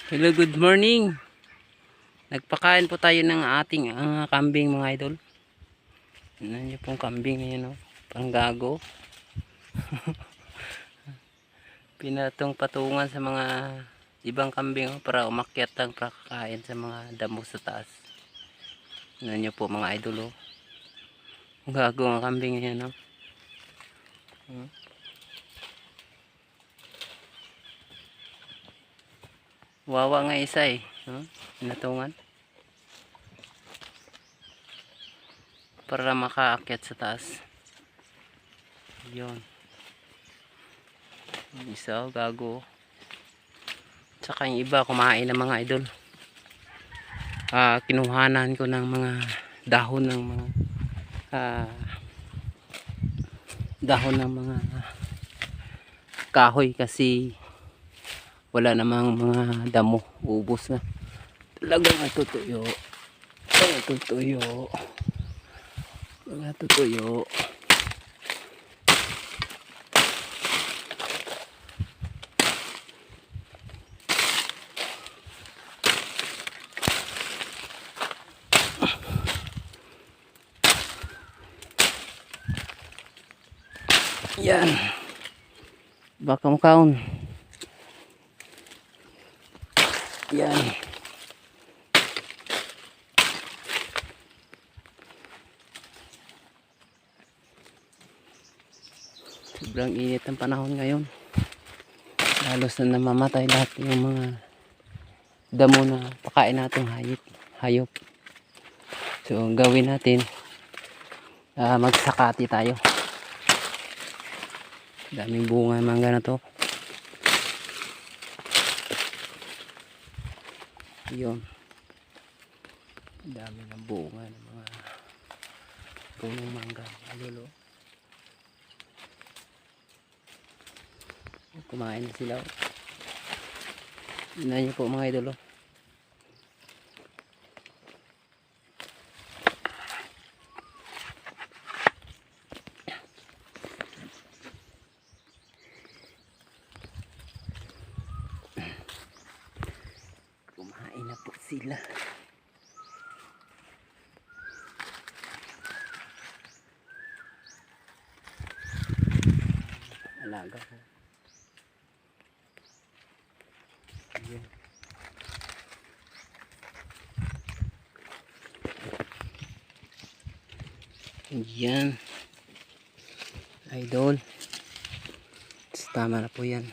Hello, good morning. Nagpakain po tayo ng ating kambing mga idol. Ano nyo pong kambing ngayon, no? Panggago. Pinatong patungan sa mga ibang kambing, para umakyat ang pakakain sa mga damo sa taas. Ano nyo po mga idol, oh. Gago ang kambing ngayon, no? Wawa nga isa eh, no? Pinatungan para makaakyat sa taas. Yun. Yung isa, gago. Tsaka yung iba kumain ng mga idol. Kinuhanan ko ng mga dahon ng mga kahoy kasi wala namang mga damo, ubos na. Talagang natutuyo. Natutuyo. Yan. Baka makaon. Yan. Sobrang init ang panahon ngayon. Halos na namamatay lahat yung mga damo na pakain natin hayop. So gawin natin, magsakati tayo. Daming bunga mangga na to. Yun. Dami ng bunga ng mga punong mangga. Lolo. Kumain na sila. Tingnan niyo po mga idolo. Kumain na po sila. Alaga ko. Ayan. Ayan. Idol. Tama na po yan.